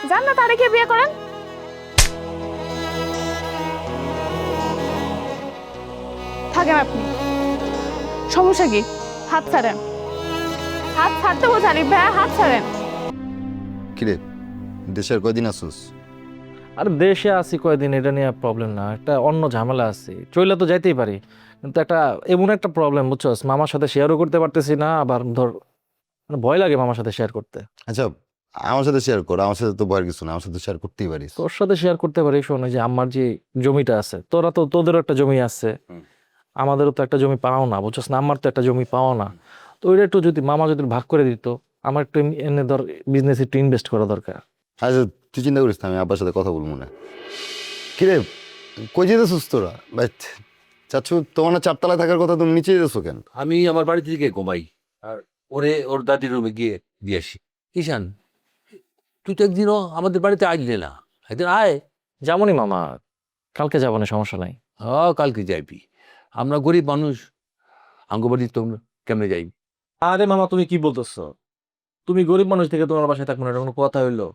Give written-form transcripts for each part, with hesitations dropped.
যান না তারিখে বিয়ে করেন। থাকেন আপনি, সমস্যা কি? হাত ছাড়েন, হাত ছাড়তে বোঝালি ভাইয়া, হাত ছাড়েন। কিরে, দেশের কয়দিন আসুস? আর দেশে আছি কয়দিন এটা নিয়ে প্রবলেম না, একটা অন্য ঝামেলা আছে, চইলে তো যাইতেই পারি, কিন্তু একটা এমন একটা প্রবলেম বুঝছস, মামার সাথে শেয়ারও করতে পারতেছি না, আবার ধর মানে ভয় লাগে মামার সাথে শেয়ার করতে। আচ্ছা, আমার সাথে শেয়ার কর, আমার সাথে তো ভয়ের কিছু না, আমার সাথে শেয়ার করতেই পারিস। তোর সাথে শেয়ার করতে পারি, শোন এই যে আমার যে জমিটা আছে, তোদেরও একটা জমি আছে, আমাদেরও তো একটা জমি পাও না বুঝছস না, আমার তো একটা জমি পাও না, তো ওইটা একটু যদি মামা যদি ভাগ করে দিত, আমার একটু এনে ধর বিজনেস একটু ইনভেস্ট করা দরকার। আচ্ছা, তুই চিন্তা করিস না, আমি আব্বার সাথে কথা বলবো না। কিরে, কই যেতেছিস তোরা? চাচ্ছু, তোমার না চারতলায় থাকার কথা, তুমি নিচে যেতেছো কেন? আমি আমার বাড়িতে থেকে ঘুমাই, আর ওরে ওর দাদির রুমে গিয়ে দিয়ে আসি। ঈশান, তুই তো একদিনও আমাদের বাড়িতে আসলে না, একদিন আয়। যেমনই মামা, কালকে যাবো না, সমস্যা নাই। কালকে যাইবি, আমরা গরিব মানুষ, আঙ্গ বাড়ি তোমরা কেমনে যাইবি? আরে মামা তুমি কি বলতেছো? তুমি গরিব মানুষ থেকে তোমার বাসায় থাকবো না, এটা কোনো কথা হইলো?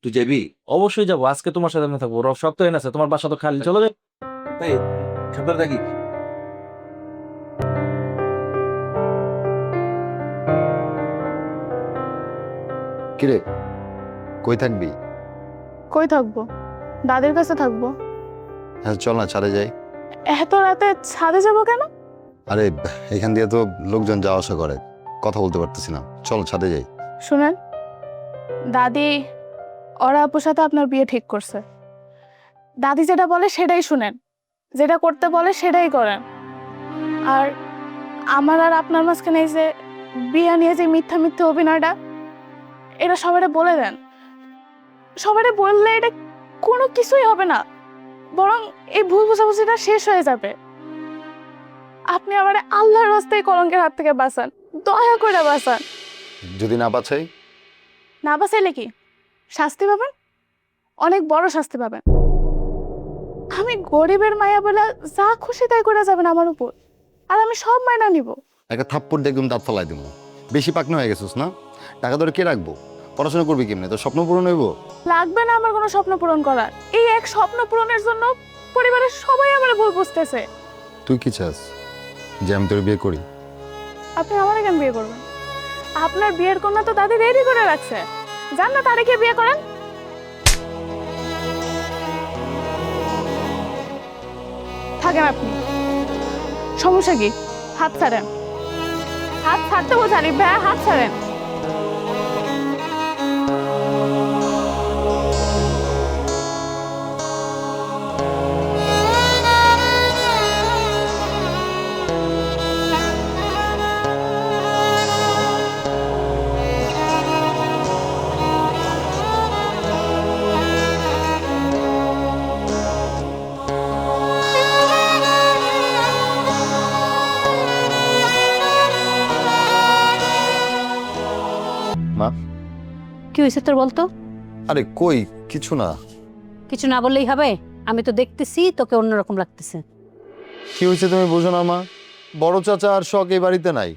তুই যাইবি? অবশ্যই যাবো, আজকে তোমার সাথে আমি থাকবো, সপ্তাহে আছে, তোমার বাসা তো খালি, চলো যাই। তাই সপ্তাহে থাকি। কিরে, কই থাকবি? কই থাকবো? দাদির কাছে থাকবো। হ্যাঁ চল না, ছাদে যাই। এত রাতে ছাদে যাবো কেন? আরে, এখান দিয়ে তো লোকজন যাওয়া আসা করে, কথা বলতে পারতেছি না, চল ছাদে যাই। শুনেন, দাদি ওরা আপুর সাথে আপনার বিয়ে ঠিক করছে। দাদি যেটা বলে সেটাই শুনেন, যেটা করতে বলে সেটাই করেন। আর আমার আর আপনার মাঝখানে এই যে বিয়ে নিয়ে যে মিথ্যা মিথ্যা অভিনয়টা, এটা সবারে বলে দেন। সবারে বললে এটা কোনো কিছুই হবে না, বরং এই ভুল বোঝাবুঝিটা শেষ হয়ে যাবে। আপনি আমার আল্লাহর রাস্তায় কলঙ্কের হাত থেকে বাঁচান, দয়া করে বাঁচান। যদি না বাঁচাই? না বাঁচাইলে কি শাস্তি পাবেন? অনেক বড় শাস্তি পাবেন। আমি গরিবের মায়া বলে যা খুশি তাই করে যাবেন আমার উপর, আর আমি সব মাইনা নিব। একটা থাপ্পড় দিয়ে একদম দাঁত ফেলাই দিব। বেশি পাকনা হয়ে গেছিস না? টাকা ধরে কে রাখবো? পড়াশোনা করবি কেমনে? তোর স্বপ্ন পূরণ হইব? লাগবে না আমার কোনো স্বপ্ন পূরণ করার। এই এক স্বপ্ন পূরণের জন্য পরিবারের সবাই আমার ভুল বুঝতেছে। তুই কি চাস যে আমি তোর বিয়ে করি? আপনি আমার কেন বিয়ে করবেন? আপনার বিয়ের কন্যা তো দাদি রেডি করে রাখছে, যান না তারিখে বিয়ে করেন। থাকেন আপনি, সমস্যা কি? হাত ছাড়েন, হাত ছাড়তে বোঝালি ভাইয়া, হাত ছাড়েন। মা? কি হয়েছে তোর বলতো? আরে কই, কিছু না। কিছু না বললেই হবে? আমি তো দেখতেছি তোকে অন্যরকম লাগতেছে। কি হয়েছে তুমি বোঝো না মা? বড় চাচা আর শখ এই বাড়িতে নাই,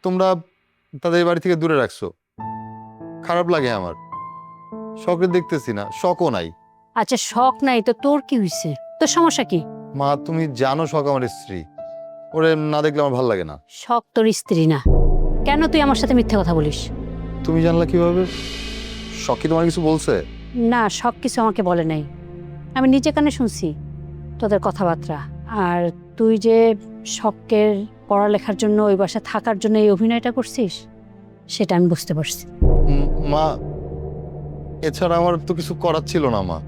তোমরা তাদের এই বাড়ি থেকে দূরে রাখছো। খারাপ লাগে আমার, শখে দেখতেছি না, শখও নাই। আচ্ছা শখ নাই তো তোর কি হয়েছে? তোর সমস্যা কি? মা তুমি জানো শখ আমার স্ত্রী, ওরে না দেখলে আমার ভালো লাগে না। শখ তোর স্ত্রী না, কেন তুই আমার সাথে মিথ্যে কথা বলিস? তুমি জানলা কিভাবে? শখ কি তোমার কিছু বলছে? না, শখ কিছু আমাকে বলে নাই, আমি নিজে কানে শুনছি তোদের কথাবার্তা। আর তুই যে শখের পড়ালেখার জন্য ওই বাসায় থাকার জন্য এই অভিনয়টা করছিস, সেটা আমি বুঝতে পারছি। মা, এছাড়া আমার তো কিছু করার ছিল না মা।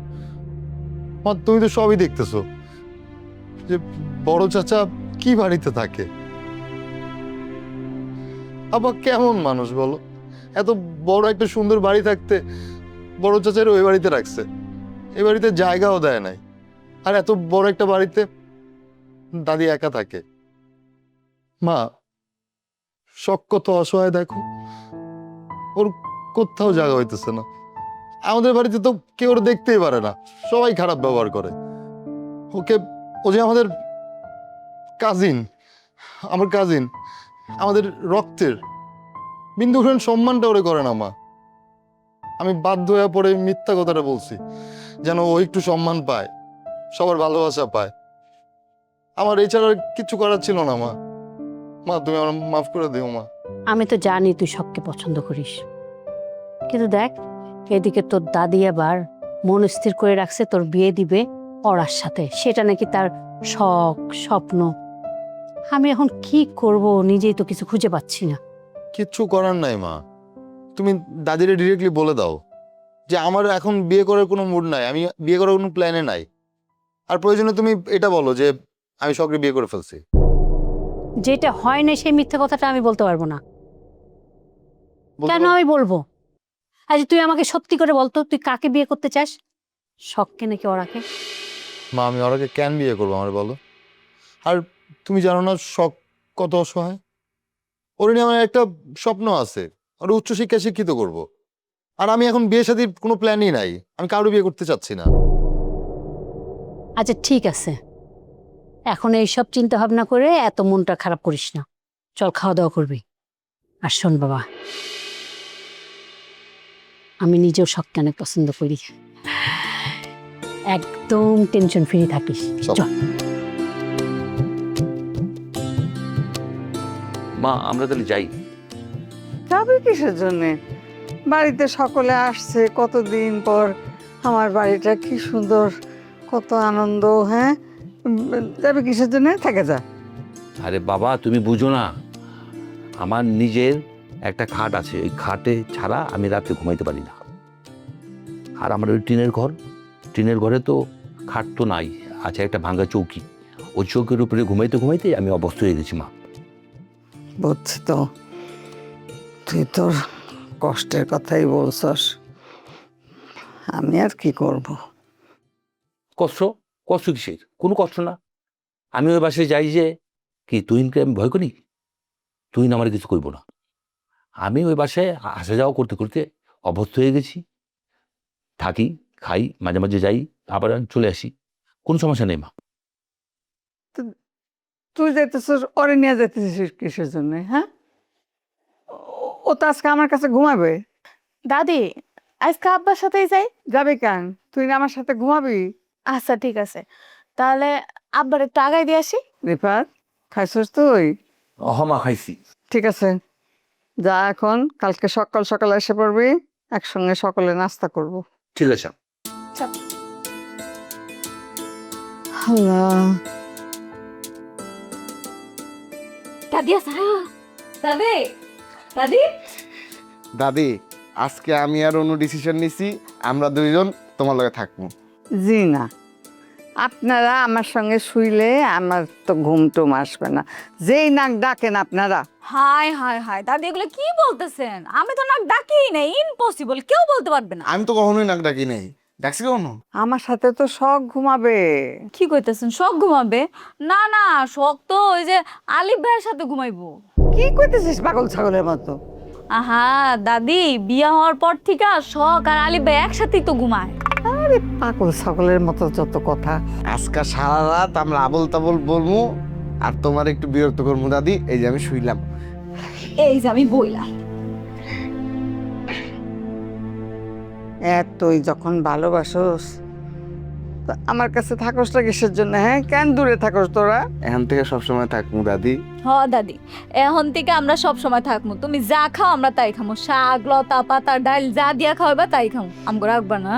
মা তুমি তো সবই দেখতেছো যে বড় চাচা কি বাড়িতে থাকে, আবার কেমন মানুষ বলো? এত বড় একটা সুন্দর বাড়ি থাকতে বড় চাচার ওই বাড়িতে রাখছে, এই বাড়িতে জায়গাও দেয় নাই। আর এত বড় একটা বাড়িতে দাদি একা থাকে। মা, শখ কত অসহায় দেখো, ওর কোথাও জায়গা হইতেছে না। আমাদের বাড়িতে তো কেউ ওর দেখতেই পারে না, সবাই খারাপ ব্যবহার করে ওকে। ও যে আমাদের কাজিন, আমার কাজিন, আমাদের রক্তের, বিন্দুখান সম্মানটা ওরে করে না মা। আমি বাধ্য হয়ে পড়ে এই মিথ্যা কথাটা বলছি, যেন ও একটু সম্মান পায়, সবার ভালোবাসা পায়। আমার এছাড়া আর কিচ্ছু করার ছিল না মা। মা তুমি আমার মাফ করে দিও মা। আমি তো জানি তুই শখকে পছন্দ করিস, কিন্তু দেখ এদিকে তোর দাদি আবার মন স্থির করে রাখছে তোর বিয়ে দিবে ওরার সাথে, সেটা নাকি তার শখ স্বপ্ন। আমি এখন কি করব নিজেই তো কিছু খুঁজে পাচ্ছি না। কিচ্ছু করার নাই মা, তুমি দাদিরে ডিরেক্টলি বলে দাও যে আমার এখন বিয়ে করার কোনো মুড নাই, আমি বিয়ে করার কোনো প্ল্যানে নাই। আর প্রয়োজনে তুমি এটা বলো যে আমি শখকে বিয়ে করে ফেলছি। যেটা হয় না সেই মিথ্যা কথাটা আমি বলতে পারবো না। বলতে কেন পারো? আমি বলবো? আজ তুই আমাকে সত্যি করে বলতো তুই কাকে বিয়ে করতে চাস, শখকে নাকি ওরাকে? মা আমি ওরাকে কেন বিয়ে করবো আমার বলো? আর তুমি জানো না শখ কত অসহায়? ওর নিয়ে আমার একটা স্বপ্ন আছে, ওর উচ্চশিক্ষায় শিক্ষিত করব। আর আমি এখন বিয়ে শাদীর কোনো প্ল্যানই নাই, আমি কারো বিয়ে করতে চাচ্ছি না। আচ্ছা ঠিক আছে, এখন এইসব চিন্তা ভাবনা করে এত মনটা খারাপ করিস না, চল খাওয়া দাওয়া করবি। আর শোন বাবা, আমি নিজেও শখকে অনেক পছন্দ করি, একদম টেনশন ফ্রি থাকিস। চল। চল। মা আমরা তাহলে যাই। যাবে কিসের জন্যে? বাড়িতে সকলে আসছে কতদিন পর, আমার বাড়িটা কি সুন্দর, কত আনন্দ। হ্যাঁ, যাবে কিসের জন্যে? থেকে যা। আরে বাবা তুমি বুঝো না, আমার নিজের একটা খাট আছে, ওই খাটে ছাড়া আমি রাতে ঘুমাইতে পারি না। আর আমার ওই টিনের ঘরে তো খাট তো নাই, আছে একটা ভাঙা চৌকি। ওই চৌকির উপরে ঘুমাইতে ঘুমাইতে আমি অবস্থ হয়ে গেছি মা। বুঝছি তো, তুই তোর কষ্টের কথাই বলছস, আমি আর কি করব। কষ্ট কষ্ট কিসের? কোনো কষ্ট না। আমি ওই বাসায় যাই যে কি তুহিনকে আমি ভয় করি? তুহিন আমার কিছু করবো না। আমি ওই বাসায় আসা যাওয়া করতে করতে অভ্যস্ত হয়ে গেছি, থাকি খাই, মাঝে মাঝে যাই, আবার আমি চলে আসি, কোনো সমস্যা নেই মা। তুই যাইতেছিস, ওরে নিয়ে যাইতেছিস কিসের জন্য? হ্যাঁ, ও তো আজকে আমার কাছে ঘুমাবে। দাদি আজকে আব্বার সাথেই যাই। যাবে কেন? তুই না আমার সাথে ঘুমাবি? আচ্ছা ঠিক আছে, তাহলে আব্বার একটু আগাই দিয়ে আসি। রিফাত, খাইছস তুই? হমা খাইছি। ঠিক আছে, যা এখন, কালকে সকাল সকাল এসে পড়বি, একসঙ্গে সকলে নাস্তা করব। ঠিক আছে। আল্লাহ, দাদি আছে? দাদি, দাদি, দাদি আজকে আমি আর অনু ডিসিশন নিছি, আমরা দুইজন তোমার লগে থাকবো। জি না, আপনারা আমার সঙ্গে শুইলে আমার তো ঘুম টুম আসবে না, যেই নাক ডাকেন আপনারা। হায় হায় হায় দাদি এগুলো কি বলতেছেন? আমি তো নাক ডাকিই নাই, ইম্পসিবল, কেউ বলতে পারবে না। আমি তো কখনোই নাক ডাকি নাই, ডাকছি কখনো? আমার সাথে তো শখ ঘুমাবে। কি কইতেছেন শখ ঘুমাবে? না না, শখ তো ওই যে আলিফ ভাইয়ের সাথে ঘুমাইবো। কি কইতেছিস পাগল ছাগলের মতো? আহা দাদি, বিয়া হওয়ার পর থেকে শখ আর আলিফ ভাই একসাথেই তো ঘুমায়। আরে পাগল ছাগলের মতো যত কথা। আজকে সারা রাত আমরা আবল তাবল বলবো আর তোমার একটু বিরক্ত করবো দাদি, এই যে আমি শুইলাম। এই যে আমি বইলাম। তুই যখন ভালোবাসোস তা আমার কাছে থাকস না কিসের জন্য? হ্যাঁ, কেন দূরে থাকস তোরা? এখান থেকে সবসময় থাকবো দাদি। হ দাদি, এখন থেকে আমরা সব সময় থাকবো, তুমি যা খাও আমরা তাই খামো, শাক লতা পাতা ডাল যা দিয়া খাওয়াবা তাই খামো, আমগো রাখবা না।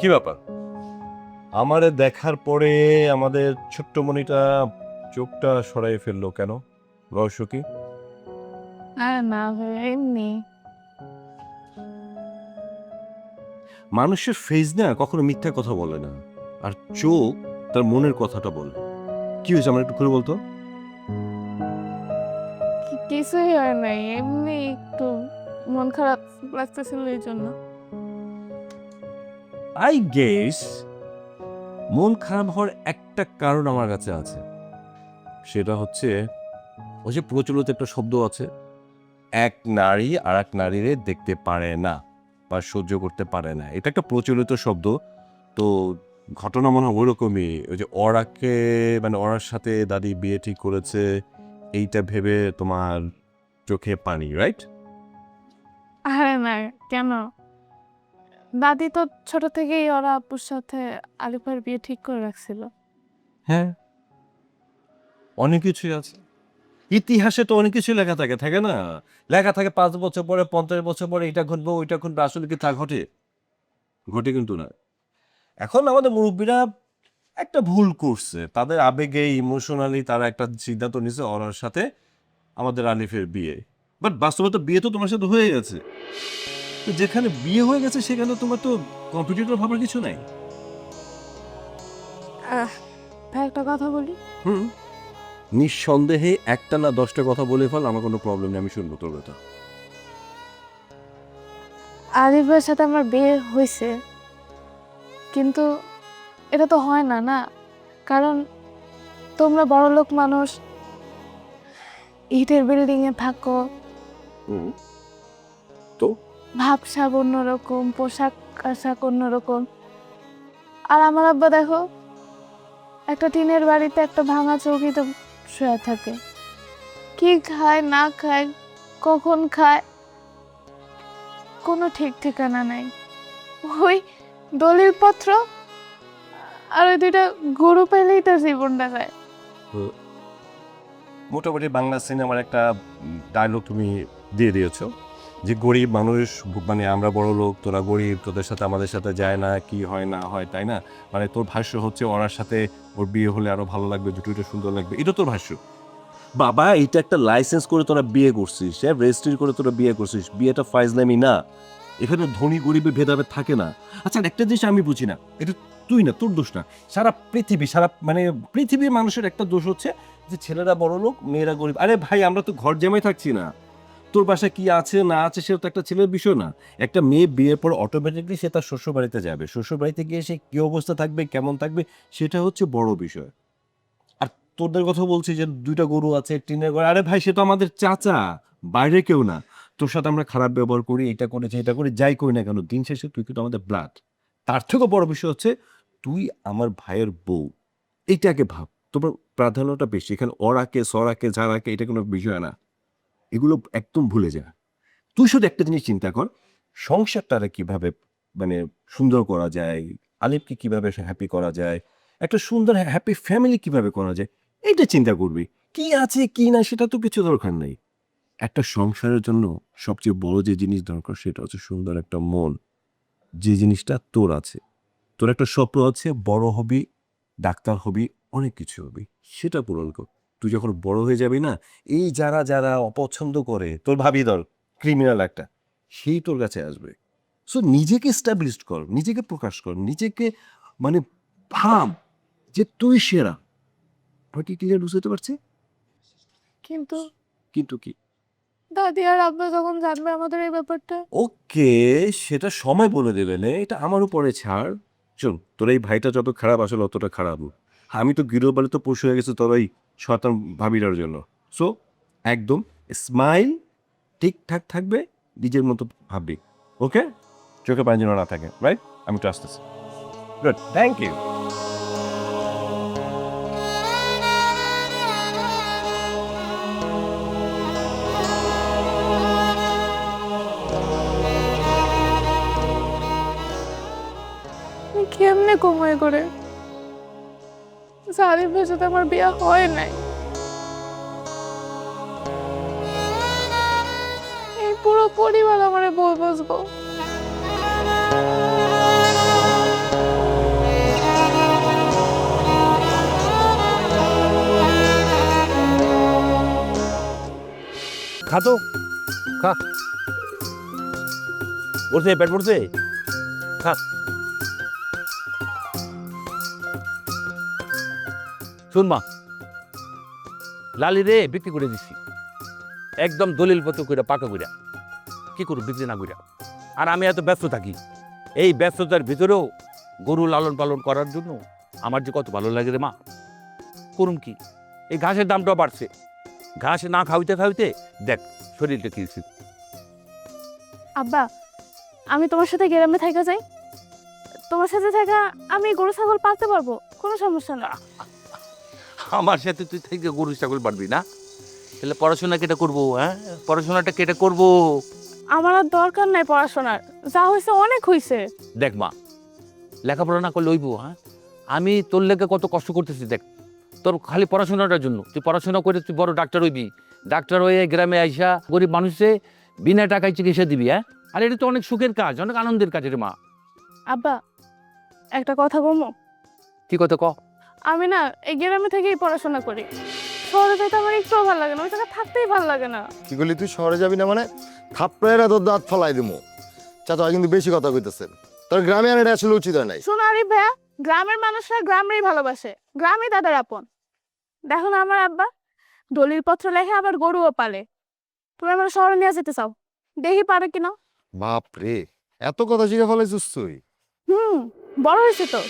কি ব্যাপার? আমারে দেখার পরে আমাদের ছোট্ট মনিটা চোখটা সরাই ফেললো কেন? রহস্য কি? আর না ভাইয়া, এমনি। মানুষের ফেস না কখনো মিথ্যা কথা বলে না, আর চোখ তার মনের কথাটা বলে। কি হয়েছে আমার একটু খুলে বলতো। কিছুই হয় নাই, এমনি একটু মন খারাপ লাগতেছিল এই জন্য। আই গেস মন খারাপ হওয়ার একটা কারণ আমার কাছে আছে, সেটা হচ্ছে ওই যে প্রচলিত একটা শব্দ আছে, এক নারী আর এক নারীরে দেখতে পারে না বা সহ্য করতে পারে না, এটা একটা প্রচলিত শব্দ। তো ঘটনা মনে হয় ওইরকমই, ওই যে ওরাকে মানে ওরার সাথে দাদি বিয়ে ঠিক করেছে, এইটা ভেবে তোমার চোখে পানি, রাইট? আরে না, কেন? দাদি তো ছোট থেকেই ওরা আপুর সাথে আলিফের বিয়ে ঠিক করে রাখছিল। হ্যাঁ, অনেক কিছুই আছে ইতিহাসে, তো অনেক কিছু লেখা থাকে, থাকে না? লেখা থাকে 5 বছর পরে, 50 বছর পরে এটা ঘটবে ওইটা ঘটবে, আসলে কি তা ঘটে? ঘটে কিন্তু না। এখন আমাদের মুরব্বীরা একটা ভুল করছে, তাদের আবেগে ইমোশনালি তারা একটা সিদ্ধান্ত নিছে ওর সাথে আমাদের আলিফের বিয়ে। বাট বাস্তবতা বিয়ে তো তোমার সাথে হয়ে গেছে। তো যেখানে বিয়ে হয়ে গেছে সেখানে তোমার তো কম্পিটিটর ভাবার কিছু নাই। ভাই একটা কথা বলি। নিঃসন্দেহে একটা না 10টা কথা বলে ফেল, আমার কোনো প্রবলেম নেই, আমি শুনবো তোর কথা। আলিফের সাথে আমার বিয়ে হয়েছে, কিন্তু এটা তো হয় না, না? কারণ তোমরা বড়লোক মানুষ, ইটের বিল্ডিং এ থাকো, তো ভাবসাব অন্যরকম, পোশাক আশাক অন্যরকম। আর আমার আব্বা দেখো, একটা টিনের বাড়িতে একটা ভাঙা চৌকিতে শুয়ে থাকে। কি খায় না খায়, কখন খায়, কোনো ঠিক ঠিকানা নাই। ওই দলিল পত্র আর ওই 2টা গরু পেলেই তার জীবনটা যায়। মোটামুটি বাংলা সিনেমার একটা ডায়লগ তুমি দিয়ে দিয়েছো যে গরিব মানুষ, মানে আমরা বড় লোক, তোরা গরিব, তোদের সাথে আমাদের সাথে যায় না, কি হয় না হয়, তাই না? মানে তোর ভাষ্য হচ্ছে ওর সাথে ওর বিয়ে হলে আরো ভালো লাগবে, দুটো সুন্দর লাগবে, এটা তোর ভাষ্য। বাবা, এটা একটা লাইসেন্স করে তোরা বিয়ে করছিস, রেজিস্ট্রি করে তোরা বিয়ে করছিস, বিয়েটা ফাইজলামি না। এখানে ধনী গরিবের ভেদাভেদ থাকে না। আচ্ছা, একটা জিনিস আমি বুঝি না, এটা তুই না, তোর দোষ না, সারা পৃথিবী, সারা মানে পৃথিবীর মানুষের একটা দোষ হচ্ছে যে ছেলেরা বড় লোক, মেয়েরা গরিব। আরে ভাই, আমরা তো ঘর জামাই থাকছি না। তোর বাসায় কি আছে না আছে সেটা তো একটা ছেলের বিষয় না। একটা মেয়ে বিয়ের পর অটোমেটিকলি সে তার শ্বশুর বাড়িতে যাবে, শ্বশুর বাড়িতে গিয়ে সে কি অবস্থা থাকবে, কেমন থাকবে, সেটা হচ্ছে বড় বিষয়। আর তোদের কথা বলছি যে 2টা গরু আছে, টিনের ঘর, আরে ভাই সে তো আমাদের চাচা, বাইরে কেউ না। তোর সাথে আমরা খারাপ ব্যবহার করি, এটা করেছি এটা করি, যাই করি না কেন, দিন শেষে তুই কিন্তু আমাদের ব্লাড। তার থেকেও বড় বিষয় হচ্ছে তুই আমার ভাইয়ের বউ, এইটাকে ভাব। তোমার প্রাধান্যটা বেশি, এখানে অরাকে সরাকে ঝাড়াকে এটা কোনো বিষয় না, এগুলো একদম ভুলে যা। তুই শুধু একটা জিনিস চিন্তা কর, সংসারটারে কিভাবে মানে সুন্দর করা যায়, আলিফকে কিভাবে হ্যাপি করা যায়, একটা সুন্দর হ্যাপি ফ্যামিলি কিভাবে করা যায়, এইটা চিন্তা করবি। কি আছে কি না সেটা তো কিছু দরকার নেই। একটা সংসারের জন্য সবচেয়ে বড় যে জিনিস দরকার সেটা হচ্ছে সুন্দর একটা মন, যে জিনিসটা তোর আছে। তোর একটা স্বপ্ন আছে, বড় হবি, ডাক্তার হবি, অনেক কিছু হবি, সেটা পূরণ কর। তুই যখন বড় হয়ে যাবি না, এই যারা যারা অপছন্দ করে, তোর ভাবি ধর ক্রিমিনাল একটা, সেই তোর কাছে আসবে। সো নিজেকে স্টাবলিশড কর, নিজেকে প্রকাশ কর, নিজেকে মানে ভাব যে তুই সেরা। আমি কি ক্লিয়ার বুঝতে পারছি? কিন্তু কিন্তু কি? দাদি আর আব্বা যখন জানবে আমাদের এই ব্যাপারটা? ওকে, সেটা সময় বলে দেবে না, এটা আমার উপরে ছাড়। শোন, তোর এই ভাইটা যত খারাপ আসলে অতটা খারাপ। আমি তো গৃহপালিত পশু হয়ে গেছি তোর ওই শয়তান ভাবিটার জন্য। সো একদম স্মাইল, ঠিকঠাক থাকবে, নিজের মতো ভাববি। ওকে, চোখে পানি যেন না থাকে, রাইট? আমি একটু আসতেছি। Good, thank you. আমি কেমনে কমাই করে আলিফের সাথে আমার বিয়ে হয় নাই? এই পুরো পরিবার আমারে বই বসবো। খা তো, খা। পড়ছে, পেট পড়ছে, খা। শুন মা, লালি রে বিক্রি করে দিছি, একদম দলিল পত্র কইরা পাকা কইরা। কি করব বিক্রি না কইরা? আর আমি এত ব্যস্ত থাকি, এই ব্যস্ততার ভিতরেও গরু লালন পালন করার জন্য আমার যে কত ভালো লাগে রে মা। করুন কি, এই ঘাসের দামটাও বাড়ছে, ঘাস না খাওয়াইতে খাওয়াইতে দেখ শরীরটা কি হয়েছে? আব্বা, আমি তোমার সাথে গ্রামে থাকা যাই, তোমার সাথে থাকা আমি গরু ছাগল পালতে পারবো, কোনো সমস্যা না। আমার সাথে তুই থেকে গরু ছাগল পারবি না? তাহলে পড়াশোনা কেটে করবো? হ্যাঁ, পড়াশোনাটা কেটে করবো? আমার আর দরকার নাই পড়াশোনার, যা হয়েছে অনেক হয়েছে। দেখ মা, লেখাপড়া না করলে হইব? হ্যাঁ, আমি তোর লেগে কত কষ্ট করতেছি। দেখ, তোর খালি পড়াশোনাটার জন্য তুই পড়াশোনা করে তুই বড় ডাক্তার হইবি, ডাক্তার হয়ে গ্রামে আইসা গরিব মানুষে বিনা টাকায় চিকিৎসা দিবি। হ্যাঁ, আর এটা তো অনেক সুখের কাজ, অনেক আনন্দের কাজ রে মা। আব্বা, একটা কথা বলবো? কি কথা ক? আমি না এই গ্রামে থেকেই পড়াশোনা করি, শহরে যেতে আমার একটুও ভালো লাগে না, ওই জায়গায় থাকতেই ভালো লাগে না। কি করলি তুই শহরে যাবি না মানে? থাপড়াইরা তোর দাঁত ফালাই দিমু। চাচা কিন্তু বেশি কথা কইতেছেন, তোর গ্রামে আনাটা আসলে উচিত হয় নাই। শোনো আরিফ ভাইয়া, গ্রামের মানুষরা গ্রামেরই ভালোবাসে, গ্রামই তাদের আপন। দেখো না আমার আব্বা দলিল পত্র লেখে, আবার গরুও পালে। তুমি আমার শহরে নিয়ে যেতে চাও, দেখি পারে কিনা। বাপ রে, এত কথা শিখে ফেলাইছিস তুই? বড় হয়েছে তো।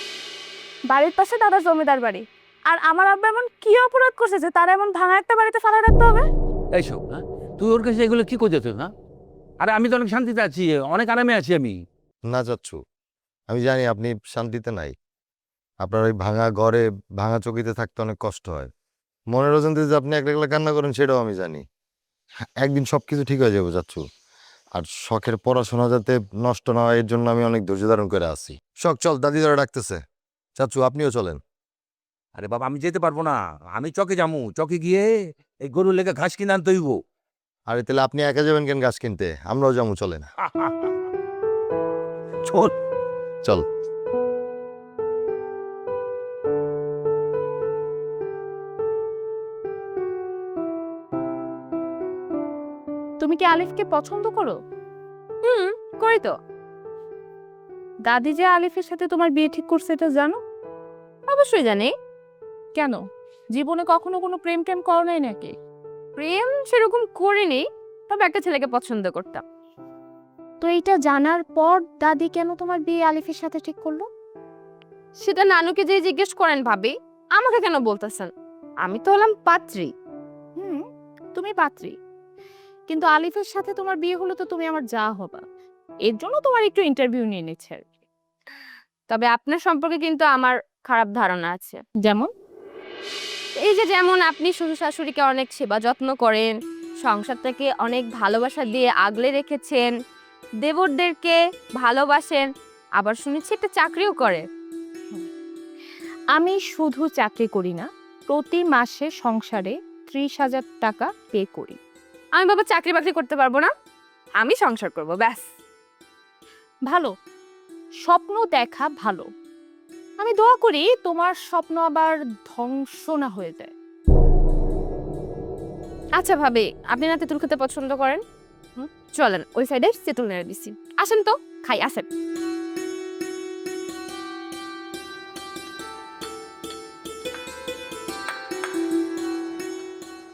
বাড়ির পাশে দাদার জমিদার বাড়ি, আর আমার আব্বা এমন কি অপরাধ করছে যে তার এমন ভাঙা একটা বাড়িতে ফেলা রাখতে হবে? এইসব হ্যাঁ, তুই ওর কাছে এগুলো কি করতে তুই? না, আরে আমি তো অনেক শান্তিতে আছি, অনেক আরামে আছি আমি। না চাচ্ছু, আমি জানি আপনি শান্তিতে নাই। আপনার ওই ভাঙা ঘরে ভাঙা চকিতে থাকতে অনেক কষ্ট হয়। মনের অজান্তে যে আপনি একলা একলা কান্না করেন সেটাও আমি জানি। একদিন সবকিছু ঠিক হয়ে যাবে চাচ্ছু। আর শখের পড়াশোনা যাতে নষ্ট না হয় এর জন্য আমি অনেক ধৈর্য ধারণ করে আছি। শখ চল, দাদি ধরে ডাকতেছে। চাচ্ছু আপনিও চলেন। আরে বাবা, আমি যেতে পারবো না, আমি চকে যাবো, চকে গিয়ে এই গরুর লেগে ঘাস কিনে আনতে হইব। আরে তাহলে আপনি একা যাবেন কেন গাছ কিনতে? আমরাও যাবো, চলেন। চল। চল। তুমি কি আলিফকে পছন্দ করো? করি তো। দাদি যে আলিফের সাথে তোমার বিয়ে ঠিক করছে এটা জানো? অবশ্যই জানি। কেন, জীবনে কখনো কোনো প্রেম টেম করো নাই নাকি? প্রেম সেরকম করিনি, তবে একটা ছেলেকে পছন্দ করতাম। তো এইটা জানার পর দাদি কেন তোমার বিয়ে আলিফের সাথে ঠিক করলো? সেটা নানুকে যে জিজ্ঞেস করেন ভাবি, আমাকে কেন বলতেছেন? আমি তো হলাম পাত্রী। তুমি পাত্রী, কিন্তু আলিফের সাথে তোমার বিয়ে হলো তো তুমি আমার যা হবা, এর জন্য তোমার একটু ইন্টারভিউ নিয়ে নিচ্ছে আর কি। তবে আপনার সম্পর্কে কিন্তু আমার খারাপ ধারণা আছে। যেমন? এই যে যেমন আপনি শ্বশুর শাশুড়িকে অনেক সেবা যত্ন করেন, সংসারটাকে অনেক ভালোবাসা দিয়ে আগলে রেখেছেন, দেবরদেরকে ভালোবাসেন, আবার শুনেছি একটা চাকরিও করে। আমি শুধু চাকরি করি না, প্রতি মাসে সংসারে 30,000 টাকা পে করি। আমি বাবা চাকরি বাকরি করতে পারবো না, আমি সংসার করব ব্যাস। ভালো, স্বপ্ন দেখা ভালো। আমি দোয়া করি তোমার স্বপ্ন আবার ধ্বংস না হয়ে যায়। আচ্ছা ভাবি, আপনি না তেঁতুল খেতে পছন্দ করেন? চলেন ওই সাইডে তেঁতুল নেড়ে দিছি, আসেন তো খাই, আসেন।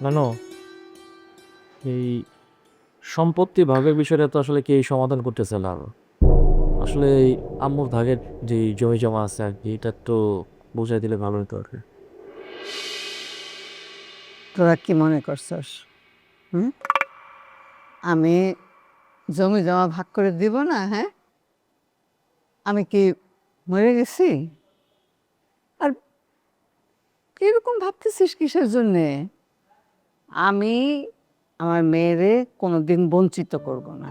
নানো, এই সম্পত্তি ভাগের বিষয়টা তো আসলে কেউ সমাধান করতেছে না। আসলে এই আম্মুর ভাগের যে জমি জমা আছে আর কি, এটা তো বুঝাই দিলে ভালো হতো আর কি। তোরা কি মনে করছস? আমি জমি জমা ভাগ করে দিব না? হ্যাঁ, আমি কি মরে গেছি? আর কিরকম ভাবতেছিস কিসের জন্যে? আমি আমার মেয়েরে কোনোদিন বঞ্চিত করব না,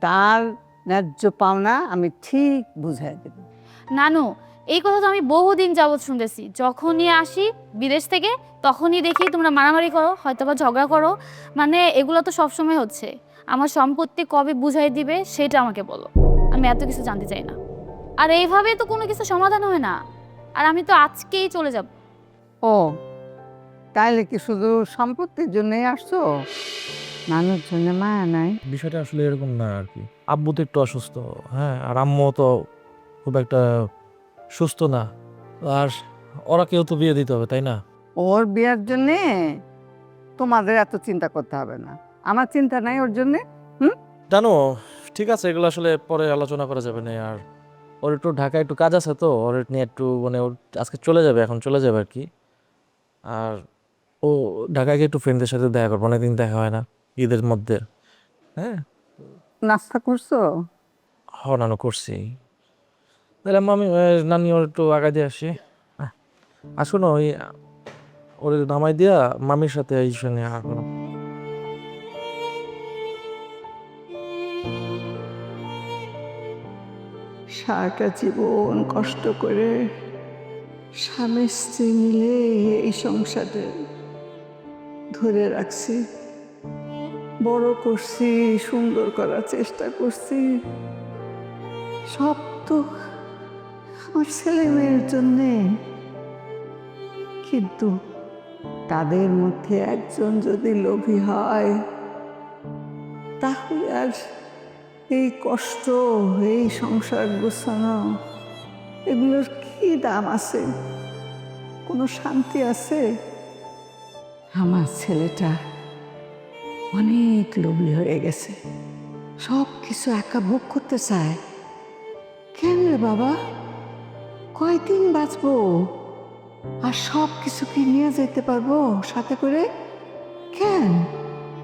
তার ন্যায্য পাওনা আমি ঠিক বুঝাই দেব। নানু, এই কথা তো আমি বহুদিন যাবৎ শুনতেছি। যখনই আসি বিদেশ থেকে তখনই দেখি তোমরা মারামারি করো, হয়তোবা ঝগড়া করো, মানে এগুলো তো সবসময় হচ্ছে। আমার সম্পত্তি কবে বুঝাই দিবে সেটা আমাকে বলো, আমি এত কিছু জানতে চাই না। আর এইভাবে তো কোনো কিছু সমাধান হয় না, আর আমি তো আজকেই চলে যাব। ও, তাইলে কি শুধু সম্পত্তির জন্যই আসছো? নানুর জন্য মায়া নাই? বিষয়টা আসলে এরকম না আর কি। আব্বু তো একটু অসুস্থ, হ্যাঁ, আর আম্মু তো খুব একটা সুস্থ না। আর ওরা কেউ তো বিয়ে দিতে হবে, তাই না? ওর বিয়ের জন্যে তোমাদের এত চিন্তা করতে হবে না, আমার চিন্তা নাই ওর জন্যে। জানো, ঠিক আছে, এগুলো আসলে পরে আলোচনা করা যাবে না। আর ওর একটু ঢাকায় একটু কাজ আছে তো, ওর নিয়ে একটু মানে ওর আজকে চলে যাবে, এখন চলে যাবে আর কি। আর ও ঢাকায় গিয়ে একটু ফ্রেন্ডদের সাথে দেখা করবো, অনেকদিন দেখা হয় না ঈদের মধ্যে। হ্যাঁ নাস্তা করছো? নানু করছি। তাহলে আম্মা আমি নানি ওর একটু আগা দিয়ে আসি। আসো না, ওই ওর নামাই দিয়া মামির সাথে এই সঙ্গে সারাটা জীবন কষ্ট করে স্বামী স্ত্রী মিলে এই সংসারে ধরে রাখছি, বড় করছি, সুন্দর করার চেষ্টা করছি। সব তো আমার ছেলে মেয়ের জন্যে। কিন্তু তাদের মধ্যে একজন যদি লোভী হয়, তাহলে আর এই কষ্ট, এই সংসার গোছানো, এগুলোর কি দাম আছে? কোনো শান্তি আছে? আমার ছেলেটা অনেক লোভী হয়ে গেছে, সব কিছু একা ভোগ করতে চায়। কেন রে বাবা, কয়দিন বাঁচবো? আর সব কিছু কি নিয়ে যেতে পারবো সাথে করে? কেন?